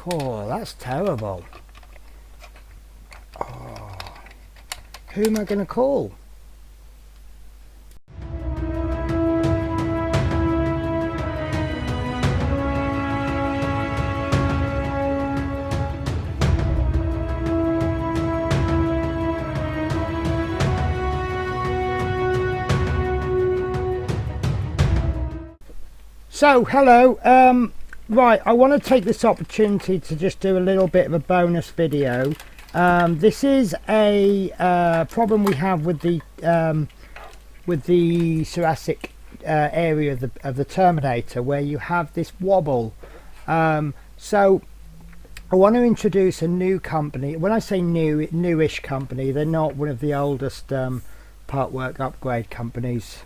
Oh, that's terrible. Oh, who am I going to call? So, hello. Right, I want to take this opportunity to just do a little bit of a bonus video. This is a problem we have with the thoracic area of the Terminator, where you have this wobble. So I want to introduce a new company. When I say new, newish company, they're not one of the oldest Partwork Upgrade companies,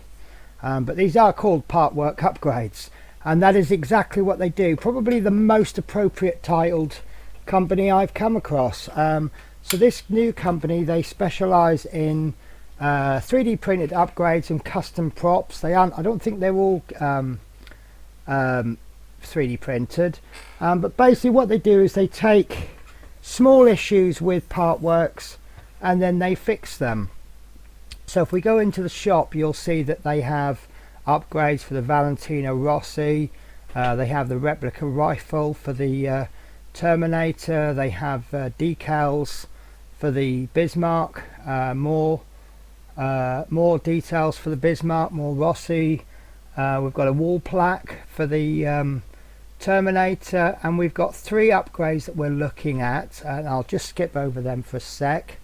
but these are called Partwork Upgrades. And that is exactly what they do. Probably the most appropriate titled company I've come across. So this new company, they specialize in 3D printed upgrades and custom props. They aren't, I don't think they're all 3D printed, but basically what they do is they take small issues with Partworks and then they fix them. So if we go into the shop, you'll see that they have upgrades for the Valentino Rossi, they have the replica rifle for the Terminator, they have decals for the Bismarck, more details for the Bismarck, more Rossi, we've got a wall plaque for the Terminator, and we've got 3 upgrades that we're looking at, and I'll just skip over them for a sec.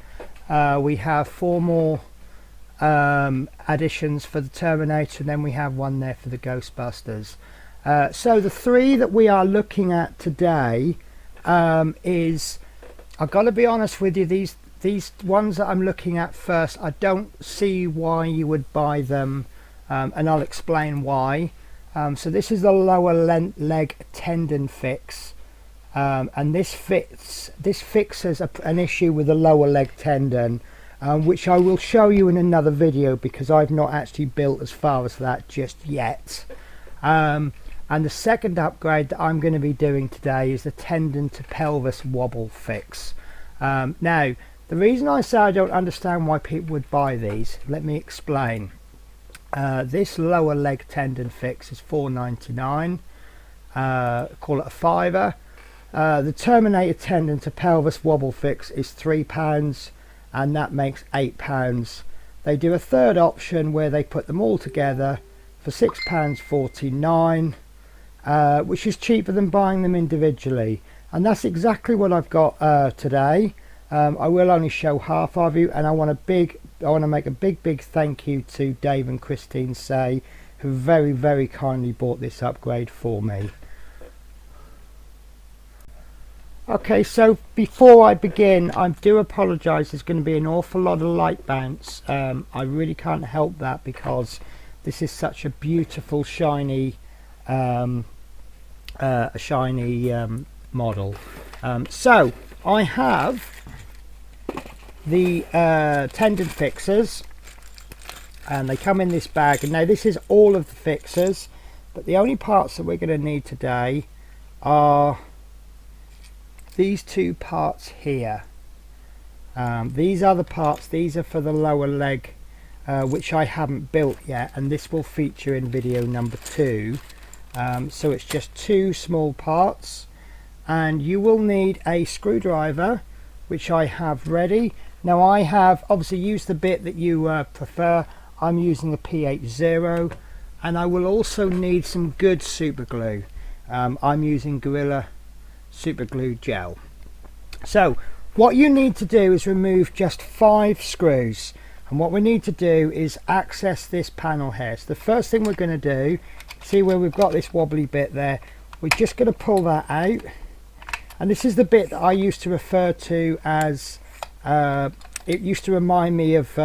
We have 4 more additions for the Terminator, and then we have 1 there for the Ghostbusters. So the 3 that we are looking at today is, I've got to be honest with you, these ones that I'm looking at first, I don't see why you would buy them, and I'll explain why. So this is the lower leg tendon fix, and this fixes an issue with the lower leg tendon, which I will show you in another video, because I've not actually built as far as that just yet. And the second upgrade that I'm going to be doing today is the tendon to pelvis wobble fix. Now, the reason I say I don't understand why people would buy these, let me explain. This lower leg tendon fix is $4.99, call it a £5. The Terminator tendon to pelvis wobble fix is £3, and that makes £8. They do a third option where they put them all together for £6.49, which is cheaper than buying them individually, and that's exactly what I've got today. I will only show half of you, and I want to make a big thank you to Dave and Christine Say, who very kindly bought this upgrade for me. Okay, so before I begin, I do apologise, there's going to be an awful lot of light bounce. I really can't help that, because this is such a beautiful shiny model. So I have the tendon fixers, and they come in this bag, and now this is all of the fixers, but the only parts that we're going to need today are these 2 parts here. These are the parts, these are for the lower leg, which I haven't built yet, and this will feature in video number 2. So it's just 2 small parts, and you will need a screwdriver, which I have ready. Now I have obviously used the bit that you prefer. I'm using the P80, and I will also need some good super glue. I'm using Gorilla super glue gel. So what you need to do is remove just 5 screws, and what we need to do is access this panel here. So the first thing we're going to do, see where we've got this wobbly bit there, we're just going to pull that out, and this is the bit that I used to refer to as it used to remind me of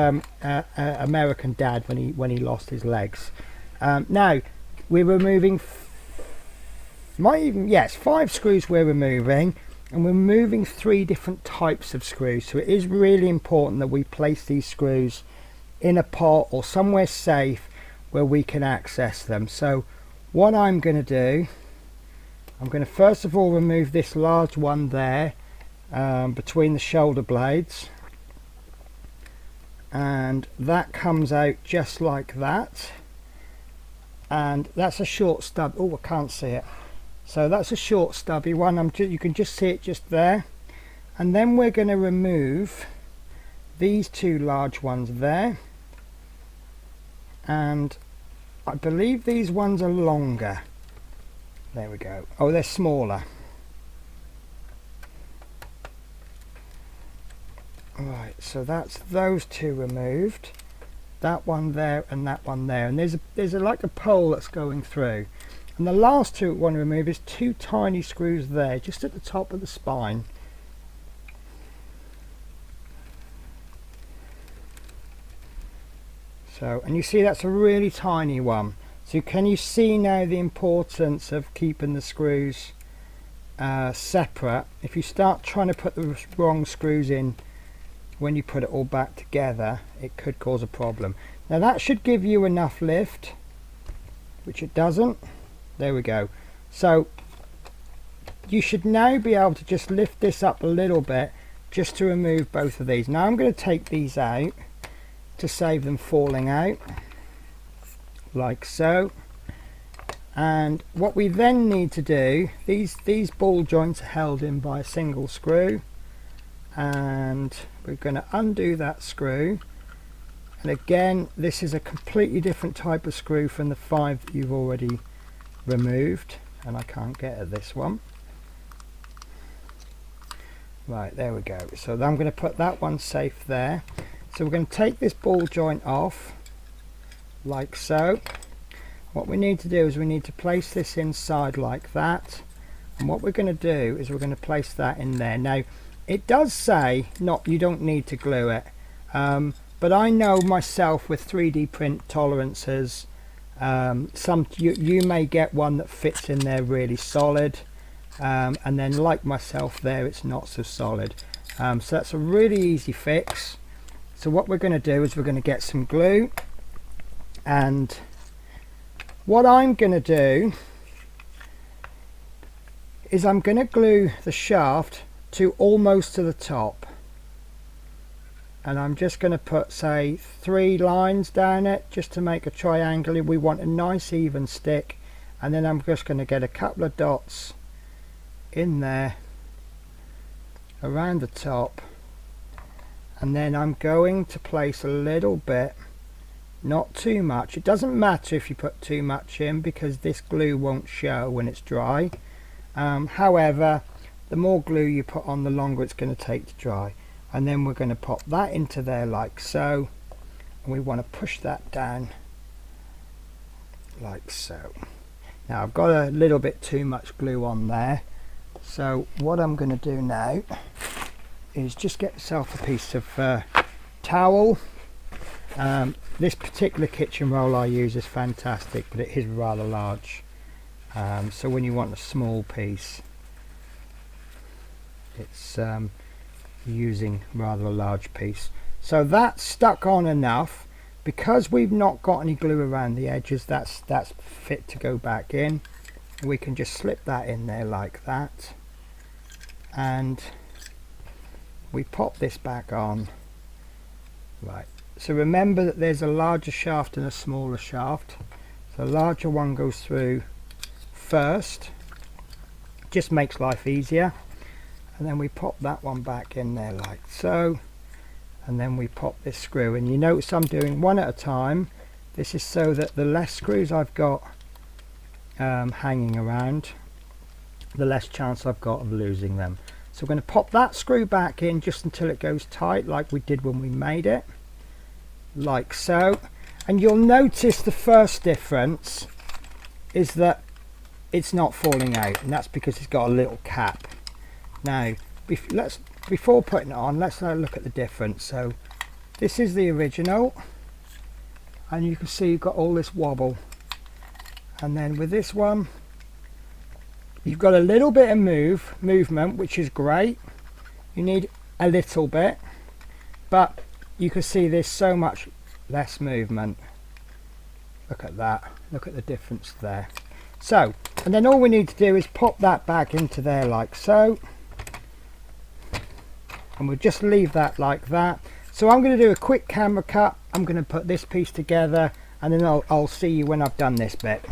American Dad when he lost his legs. Now we're removing 5 screws we're removing, and we're removing 3 different types of screws. So it is really important that we place these screws in a pot or somewhere safe where we can access them. So what I'm going to do, I'm going to first of all remove this large one there between the shoulder blades, and that comes out just like that, and that's a short stub. Oh, I can't see it. So that's a short stubby one. You can just see it just there. And then we're going to remove these two large ones there, and I believe these ones are longer. There we go. Oh, they're smaller. Right, so that's those two removed. That one there and that one there, and there's like a pole that's going through. And the last two we want to remove is two tiny screws there, just at the top of the spine. So, and you see that's a really tiny one. So can you see now the importance of keeping the screws separate? If you start trying to put the wrong screws in when you put it all back together, it could cause a problem. Now that should give you enough lift, which it doesn't. There we go. So you should now be able to just lift this up a little bit just to remove both of these. Now I'm going to take these out to save them falling out, like so. And what we then need to do, these ball joints are held in by a single screw, and we're going to undo that screw. And again, this is a completely different type of screw from the 5 that you've already removed, and I can't get at this one. Right, there we go. So I'm going to put that one safe there. So we're going to take this ball joint off like so. What we need to do is we need to place this inside like that, and what we're going to do is we're going to place that in there. Now it does say you don't need to glue it, but I know myself with 3D print tolerances, you may get one that fits in there really solid, and then like myself there, it's not so solid. So that's a really easy fix. So what we're going to do is we're going to get some glue, and what I'm going to do is I'm going to glue the shaft to almost to the top, and I'm just going to put, say, 3 lines down it just to make a triangle. We want a nice even stick, and then I'm just going to get a couple of dots in there around the top, and then I'm going to place a little bit, not too much. It doesn't matter if you put too much in because this glue won't show when it's dry. However, the more glue you put on, the longer it's going to take to dry. And then we're going to pop that into there like so, and we want to push that down like so. Now I've got a little bit too much glue on there, so what I'm going to do now is just get yourself a piece of towel. This particular kitchen roll I use is fantastic, but it is rather large, so when you want a small piece, it's using rather a large piece. So that's stuck on enough. Because we've not got any glue around the edges, that's fit to go back in. We can just slip that in there like that, and we pop this back on. Right, so remember that there's a larger shaft and a smaller shaft. So the larger one goes through first, just makes life easier, and then we pop that one back in there like so, and then we pop this screw. And you notice I'm doing one at a time. This is so that the less screws I've got hanging around, the less chance I've got of losing them. So we're going to pop that screw back in just until it goes tight, like we did when we made it, like so. And you'll notice the first difference is that it's not falling out, and that's because it's got a little cap. Now before putting it on, let's have a look at the difference. So this is the original, and you can see you've got all this wobble, and then with this one you've got a little bit of movement, which is great. You need a little bit, but you can see there's so much less movement. Look at that, look at the difference there. So And then all we need to do is pop that back into there like so, and we'll just leave that like that. So I'm going to do a quick camera cut. I'm going to put this piece together, and then I'll see you when I've done this bit.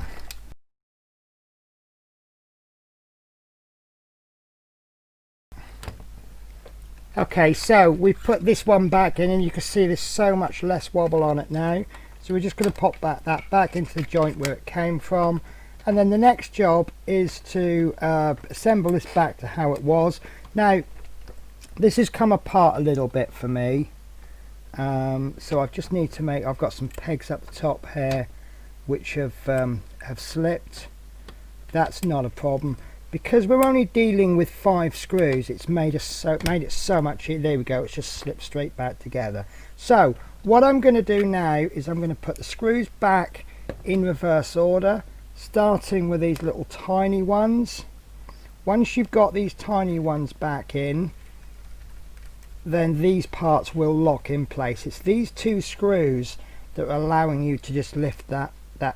Okay, so we've put this one back in, and you can see there's so much less wobble on it now. So we're just going to pop that back into the joint where it came from. And then the next job is to assemble this back to how it was. Now, this has come apart a little bit for me. So I just need to make, I've got some pegs up the top here which have slipped. That's not a problem. Because we're only dealing with 5 screws, it's made it so much easier. There we go, it's just slipped straight back together. So what I'm going to do now is I'm going to put the screws back in reverse order, starting with these little tiny ones. Once you've got these tiny ones back in, then these parts will lock in place. It's these 2 screws that are allowing you to just lift that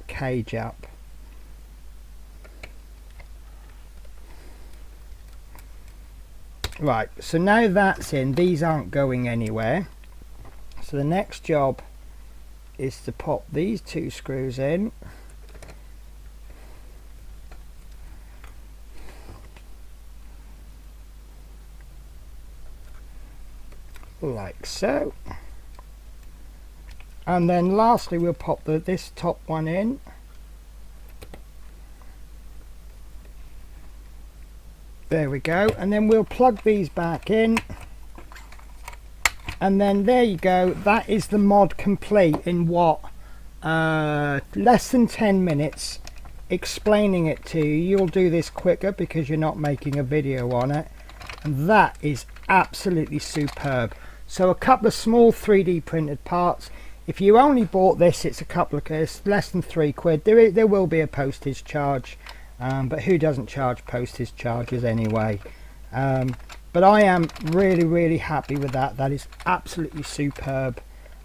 cage up. Right, so now that's in, these aren't going anywhere. So the next job is to pop these 2 screws in. Like so. And then lastly we'll pop this top one in. There we go, and then we'll plug these back in, and then there you go. That is the mod complete in what, less than 10 minutes explaining it to you. You'll do this quicker because you're not making a video on it, and that is absolutely superb. So a couple of small 3D printed parts. If you only bought this, it's it's less than £3. There will be a postage charge. But who doesn't charge postage charges anyway? But I am really happy with that. That is absolutely superb.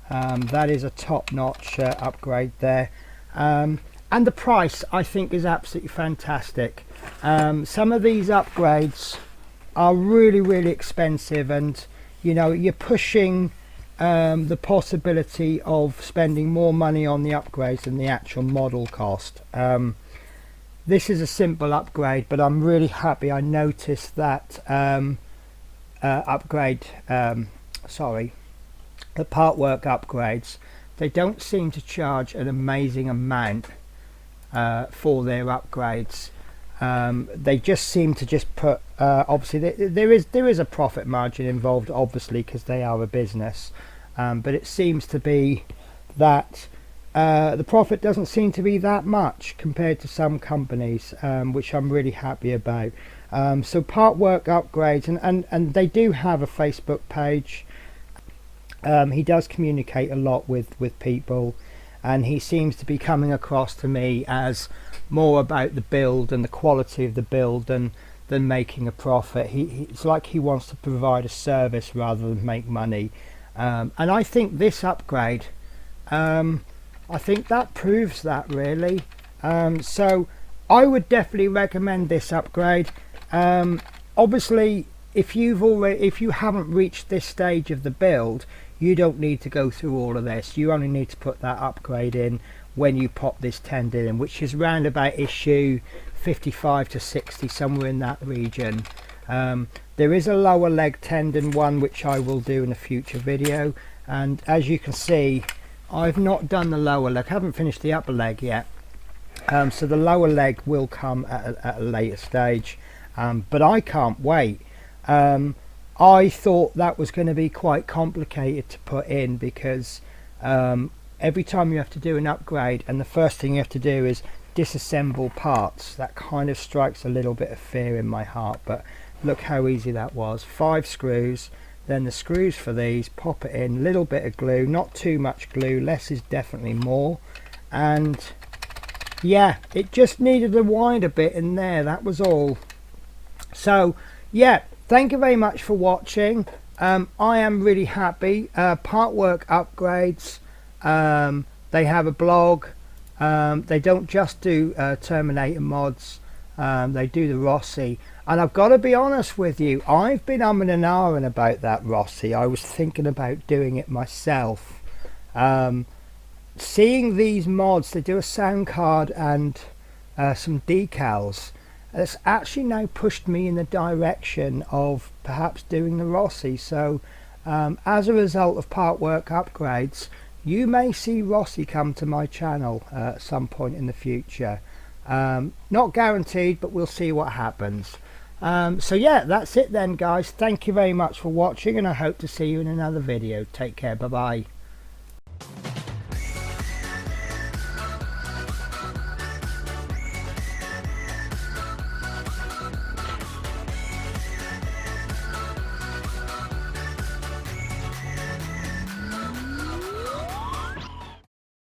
That is a top-notch upgrade there, and the price I think is absolutely fantastic. Some of these upgrades are really expensive, and you know, you're pushing the possibility of spending more money on the upgrades than the actual model cost. This is a simple upgrade, but I'm really happy I noticed that the Partwork Upgrades, they don't seem to charge an amazing amount for their upgrades. They just seem to just put, obviously there is a profit margin involved, obviously, because they are a business, but it seems to be that the profit doesn't seem to be that much compared to some companies, which I'm really happy about. So Partwork Upgrades, and they do have a Facebook page. He does communicate a lot with people, and he seems to be coming across to me as more about the build and the quality of the build than making a profit. It's like he wants to provide a service rather than make money, and I think this upgrade, I think that proves that really. So I would definitely recommend this upgrade. Obviously if you haven't reached this stage of the build, you don't need to go through all of this. You only need to put that upgrade in when you pop this tendon in, which is round about issue 55 to 60, somewhere in that region. There is a lower leg tendon one which I will do in a future video, and as you can see, I've not done the lower leg. I haven't finished the upper leg yet, so the lower leg will come at a later stage, but I can't wait. I thought that was going to be quite complicated to put in, because every time you have to do an upgrade and the first thing you have to do is disassemble parts, that kind of strikes a little bit of fear in my heart. But look how easy that was. 5 screws, then the screws for these, pop it in, little bit of glue, not too much glue, less is definitely more, and yeah, it just needed to wind a bit in there, that was all. So yeah, thank you very much for watching. I am really happy. Partwork Upgrades, they have a blog. They don't just do Terminator mods, They do the Rossi, and I've got to be honest with you, I've been umming and ahhing about that Rossi. I was thinking about doing it myself. Seeing these mods, they do a sound card and some decals. It's actually now pushed me in the direction of perhaps doing the Rossi. So as a result of Partwork Upgrades, you may see Rossi come to my channel at some point in the future. Not guaranteed, but we'll see what happens. So yeah, that's it then guys. Thank you very much for watching, and I hope to see you in another video. Take care. Bye bye.